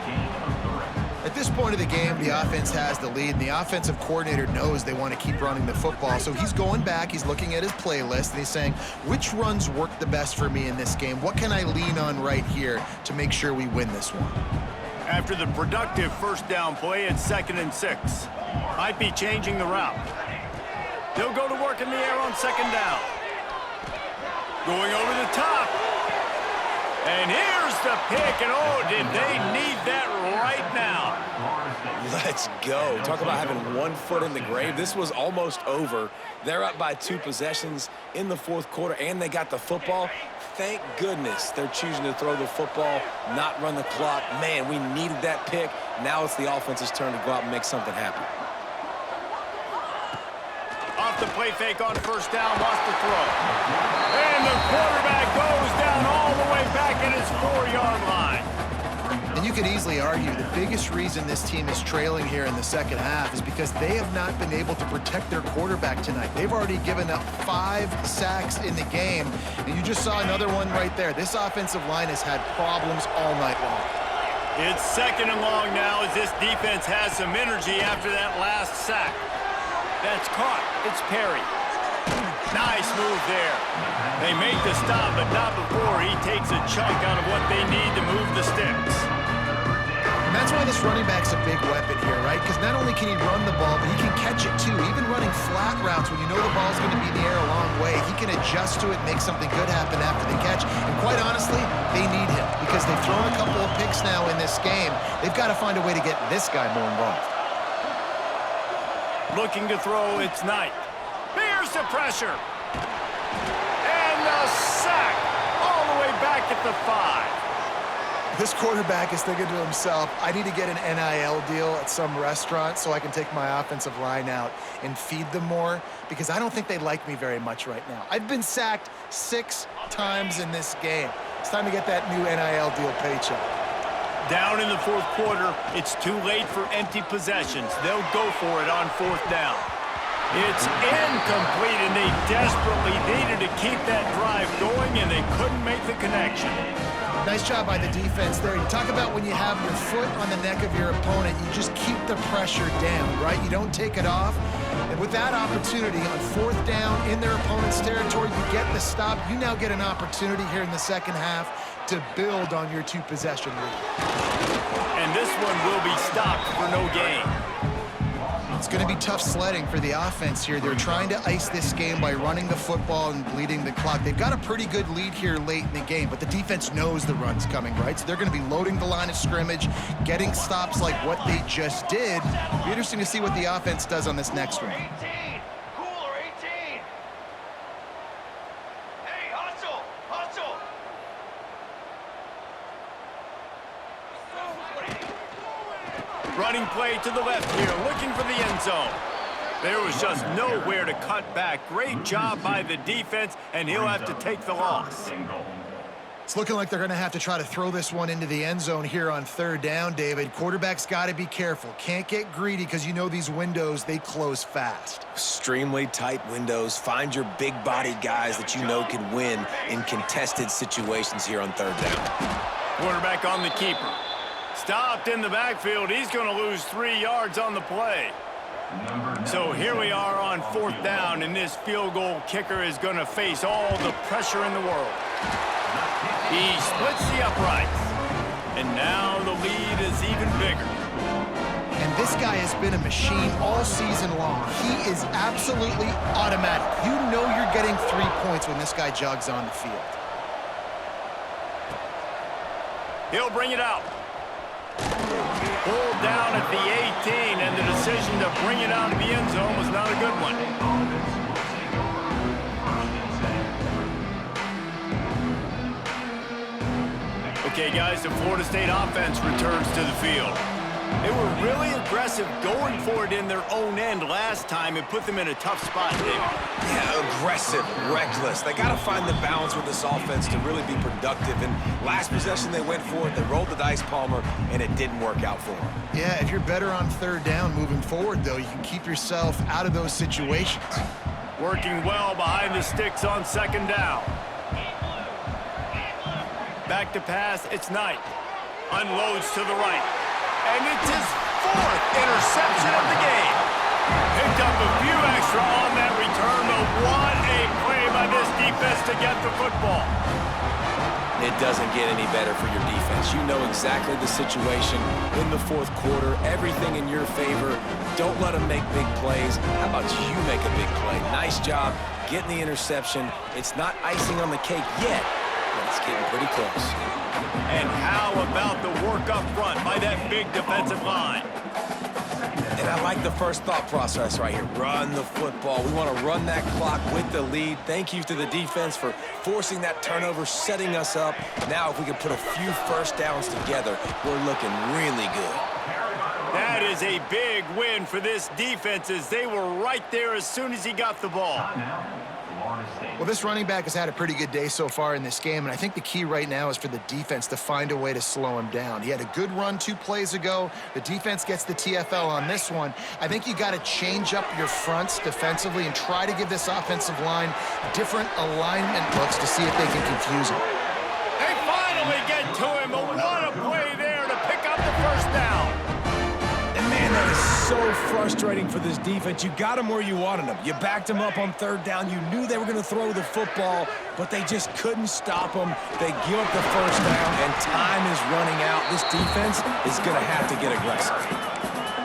At this point of the game, the offense has the lead, and the offensive coordinator knows they want to keep running the football. So he's going back, he's looking at his playlist, and he's saying, which runs work the best for me in this game? What can I lean on right here to make sure we win this one? After the productive first down play, it's 2nd and 6. Might be changing the route. They'll go to work in the air on 2nd down. Going over the top. And here's the pick, and oh, did they need that right now. Let's go. Talk about having 1 foot in the grave. This was almost over. They're up by 2 possessions in the fourth quarter, and they got the football. Thank goodness they're choosing to throw the football, not run the clock. Man, we needed that pick. Now it's the offense's turn to go out and make something happen. Off the play fake on first down, lost the throw. And the quarterback goes down all the way back at his 4-yard line. And you could easily argue the biggest reason this team is trailing here in the second half is because they have not been able to protect their quarterback tonight. They've already given up 5 sacks in the game, and you just saw another one right there. This offensive line has had problems all night long. It's 2nd and long now as this defense has some energy after that last sack. That's caught. It's Perry. Nice move there. They make the stop, but not before he takes a chunk out of what they need to move the sticks. And that's why this running back's a big weapon here, right? Because not only can he run the ball, but he can catch it too. Even running flat routes when you know the ball's going to be in the air a long way, he can adjust to it, make something good happen after the catch. And quite honestly, they need him because they've thrown a couple of picks now in this game. They've got to find a way to get this guy more involved. Looking to throw, it's Knight. Here's the pressure. And the sack all the way back at the 5. This quarterback is thinking to himself, I need to get an NIL deal at some restaurant so I can take my offensive line out and feed them more because I don't think they like me very much right now. I've been sacked 6 times in this game. It's time to get that new NIL deal paycheck. Down in the fourth quarter, it's too late for empty possessions. They'll go for it on 4th down. It's incomplete, and they desperately needed to keep that drive going, and they couldn't make the connection. Nice job by the defense there. You talk about when you have your foot on the neck of your opponent, you just keep the pressure down, right? You don't take it off. And with that opportunity on 4th down in their opponent's territory, you get the stop. You now get an opportunity here in the second half to build on your 2-possession lead. And this one will be stopped for no gain. It's going to be tough sledding for the offense here. They're trying to ice this game by running the football and bleeding the clock. They've got a pretty good lead here late in the game, but the defense knows the run's coming, right? So they're going to be loading the line of scrimmage, getting stops like what they just did. It'll be interesting to see what the offense does on this next one. 18. Cooler 18. Hey, hustle. Hustle. Running play to the left here, looking for the end zone. There was just nowhere to cut back. Great job by the defense, and he'll have to take the loss. It's looking like they're going to have to try to throw this one into the end zone here on 3rd down, David. Quarterback's got to be careful. Can't get greedy because you know these windows, they close fast. Extremely tight windows. Find your big body guys that you know can win in contested situations here on 3rd down. Quarterback on the keeper. Stopped in the backfield. He's going to lose 3 yards on the play. So here we are on 4th down, and this field goal kicker is going to face all the pressure in the world. He splits the uprights, and now the lead is even bigger. And This guy has been a machine all season long. He is absolutely automatic. You know you're getting 3 points when this guy jogs on the field. He'll bring it out. Pulled down at the 18, and the decision to bring it out of the end zone was not a good one. Okay, guys, the Florida State offense returns to the field. They were really aggressive going for it in their own end last time and put them in a tough spot, David. Yeah, aggressive, reckless. They got to find the balance with this offense to really be productive. And last possession they went for it, they rolled the dice, Palmer, and it didn't work out for them. Yeah, if you're better on third down moving forward, though, you can keep yourself out of those situations. Working well behind the sticks on second down. Back to pass, it's Knight. Unloads to the right. And it's his 4th interception of the game. Picked up a few extra on that return, but what a play by this defense to get the football. It doesn't get any better for your defense. You know exactly the situation in the 4th quarter, everything in your favor. Don't let them make big plays. How about you make a big play? Nice job getting the interception. It's not icing on the cake yet, but it's getting pretty close. And how about the work up front by that big defensive line? And I like the first thought process right here. Run the football. We want to run that clock with the lead. Thank you to the defense for forcing that turnover, setting us up. Now if we can put a few first downs together, we're looking really good. That is a big win for this defense as they were right there as soon as he got the ball. Well, this running back has had a pretty good day so far in this game, and I think the key right now is for the defense to find a way to slow him down. He had a good run 2 plays ago. The defense gets the TFL on this one. I think you got to change up your fronts defensively and try to give this offensive line different alignment looks to see if they can confuse him. They finally get to him, but what a play there to pick up the first down. Man, that is so frustrating for this defense. You got them where you wanted them. You backed them up on third down. You knew they were going to throw the football, but they just couldn't stop them. They give up the first down, and time is running out. This defense is going to have to get aggressive.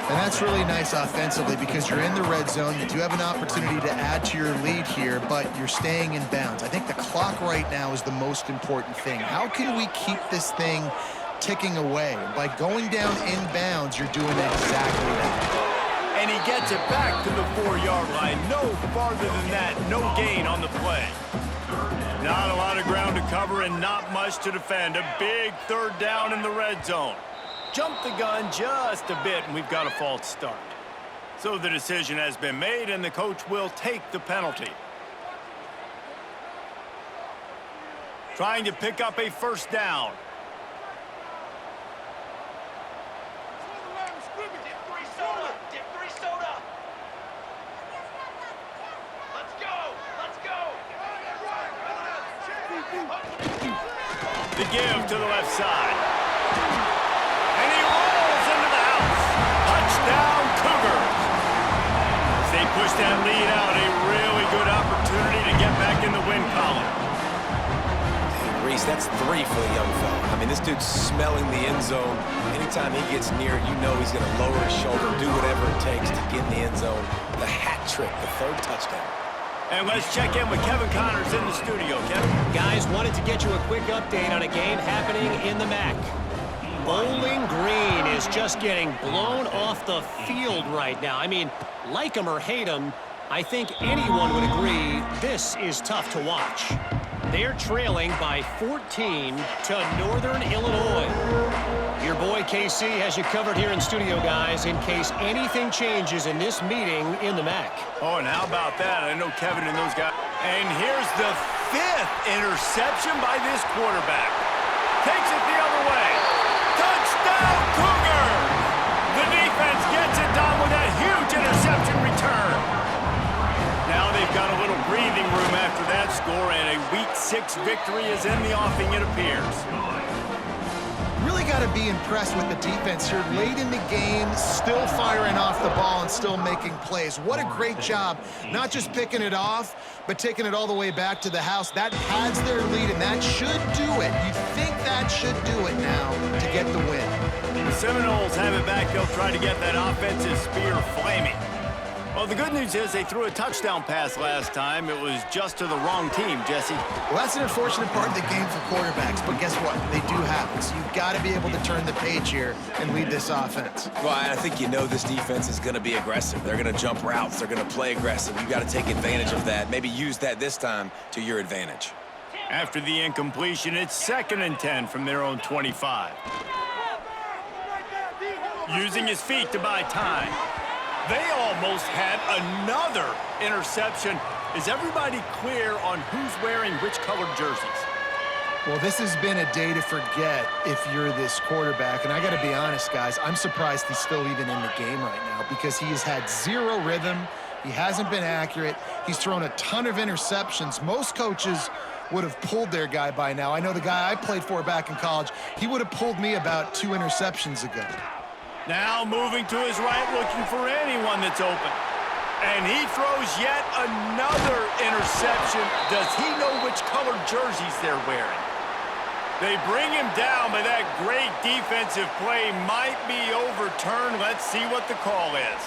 And that's really nice offensively because you're in the red zone. You do have an opportunity to add to your lead here, but you're staying in bounds. I think the clock right now is the most important thing. How can we keep this thing ticking away? By going down in bounds, you're doing exactly that. And he gets it back to the 4-yard line. No farther than that. No gain on the play. Not a lot of ground to cover and not much to defend. A big third down in the red zone. Jumped the gun just a bit, and we've got a false start. So the decision has been made, and the coach will take the penalty. Trying to pick up a first down. The give to the left side. And he rolls into the house. Touchdown, Cougars. As they push that lead out, a really good opportunity to get back in the win column. Hey, Reese, that's 3 for the young fella. I mean, this dude's smelling the end zone. Anytime he gets near it, you know he's going to lower his shoulder, do whatever it takes to get in the end zone. The hat trick, the 3rd touchdown. And let's check in with Kevin Connors in the studio. Kevin? Guys, wanted to get you a quick update on a game happening in the MAC. Bowling Green is just getting blown off the field right now. I mean, like them or hate them, I think anyone would agree this is tough to watch. They're trailing by 14 to Northern Illinois. Your boy KC has you covered here in studio, guys, in case anything changes in this meeting in the MAC. Oh, and how about that? I know Kevin and those guys. And here's the 5th interception by this quarterback. Takes it the other way. Touchdown, Cougars! The defense gets it done with a huge interception return. Now they've got a little breathing room after that score, and a Week 6 victory is in the offing, it appears. Really got to be impressed with the defense here. Late in the game, still firing off the ball and still making plays. What a great job, not just picking it off, but taking it all the way back to the house. That pads their lead, and that should do it. You'd think that should do it now to get the win. The Seminoles have it back. They'll try to get that offensive spear flaming. Well, the good news is they threw a touchdown pass last time. It was just to the wrong team, Jesse. Well, that's an unfortunate part of the game for quarterbacks, but guess what? They do happen. So you've got to be able to turn the page here and lead this offense. Well, I think you know this defense is going to be aggressive. They're going to jump routes. They're going to play aggressive. You've got to take advantage of that. Maybe use that this time to your advantage. After the incompletion, it's 2nd and 10 from their own 25. Using his feet to buy time. They almost had another interception. Is everybody clear on who's wearing which colored jerseys? Well, this has been a day to forget if you're this quarterback. And I got to be honest, guys, I'm surprised he's still even in the game right now because he has had zero rhythm. He hasn't been accurate. He's thrown a ton of interceptions. Most coaches would have pulled their guy by now. I know the guy I played for back in college, he would have pulled me about 2 interceptions ago. Now moving to his right, looking for anyone that's open. And he throws yet another interception. Does he know which colored jerseys they're wearing? They bring him down, but that great defensive play might be overturned. Let's see what the call is.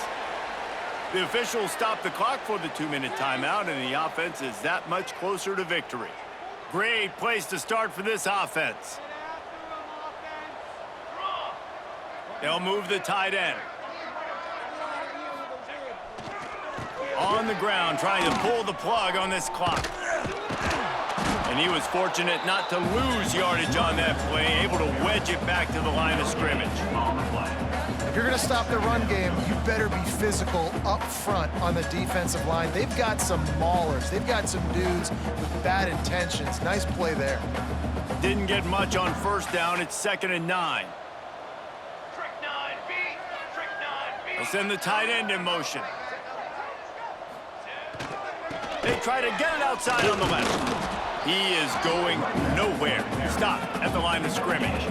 The officials stop the clock for the 2-minute timeout, and the offense is that much closer to victory. Great place to start for this offense. They'll move the tight end. On the ground, trying to pull the plug on this clock. And he was fortunate not to lose yardage on that play, able to wedge it back to the line of scrimmage. If you're going to stop the run game, you better be physical up front on the defensive line. They've got some maulers. They've got some dudes with bad intentions. Nice play there. Didn't get much on 1st down. It's 2nd and 9. They'll send the tight end in motion. They try to get it outside on the left. He is going nowhere. Stop at the line of scrimmage.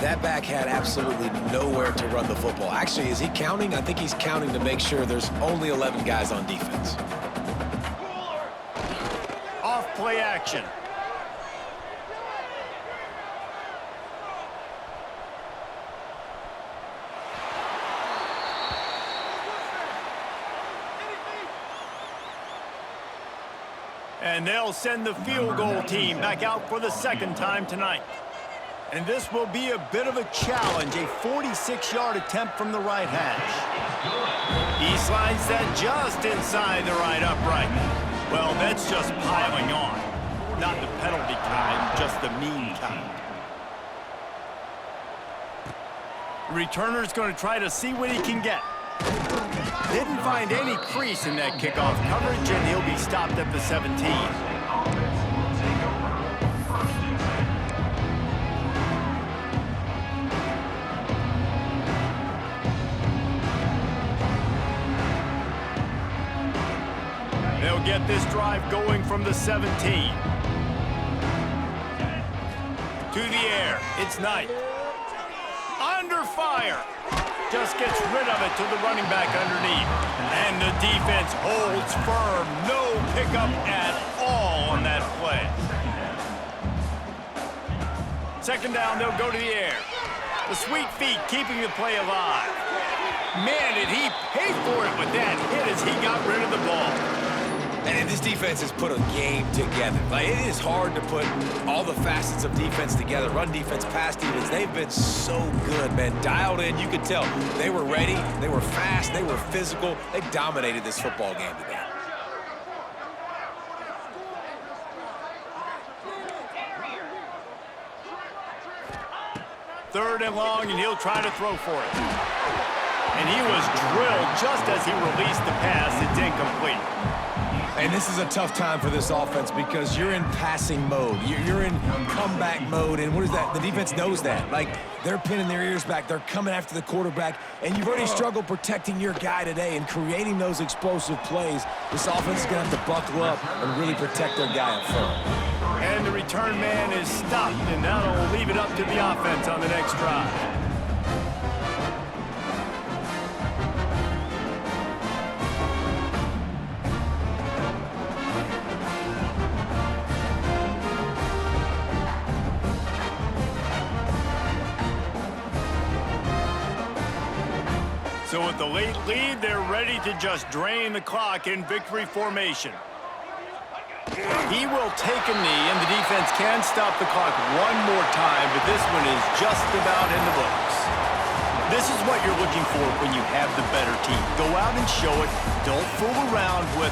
That back had absolutely nowhere to run the football. Actually, is he counting? I think he's counting to make sure there's only 11 guys on defense. Off play action. And they'll send the field goal team back out for the 2nd time tonight. And this will be a bit of a challenge, a 46-yard attempt from the right hash. He slides that just inside the right upright. Well, that's just piling on. Not the penalty kind, just the mean kind. Returner's going to try to see what he can get. Didn't find any crease in that kickoff coverage, and he'll be stopped at the 17. They'll get this drive going from the 17. To the air, it's Knight. Under fire. Just gets rid of it to the running back underneath. And the defense holds firm. No pickup at all on that play. 2nd down, they'll go to the air. The sweet feet keeping the play alive. Man, did he pay for it with that hit as he got rid of the ball. And this defense has put a game together. Like, it is hard to put all the facets of defense together. Run defense, pass defense. They've been so good, man. Dialed in, you could tell. They were ready. They were fast. They were physical. They dominated this football game today. Third and long, and he'll try to throw for it. And he was drilled just as he released the pass. It's incomplete. And this is a tough time for this offense because you're in passing mode. You're in comeback mode. And what is that? The defense knows that. Like, they're pinning their ears back. They're coming after the quarterback. And you've already struggled protecting your guy today and creating those explosive plays. This offense is going to have to buckle up and really protect their guy up front. And the return man is stopped, and that'll leave it up to the offense on the next drive. So with the late lead, they're ready to just drain the clock in victory formation. He will take a knee, and the defense can stop the clock one more time, but this one is just about in the books. This is what you're looking for when you have the better team. Go out and show it. Don't fool around with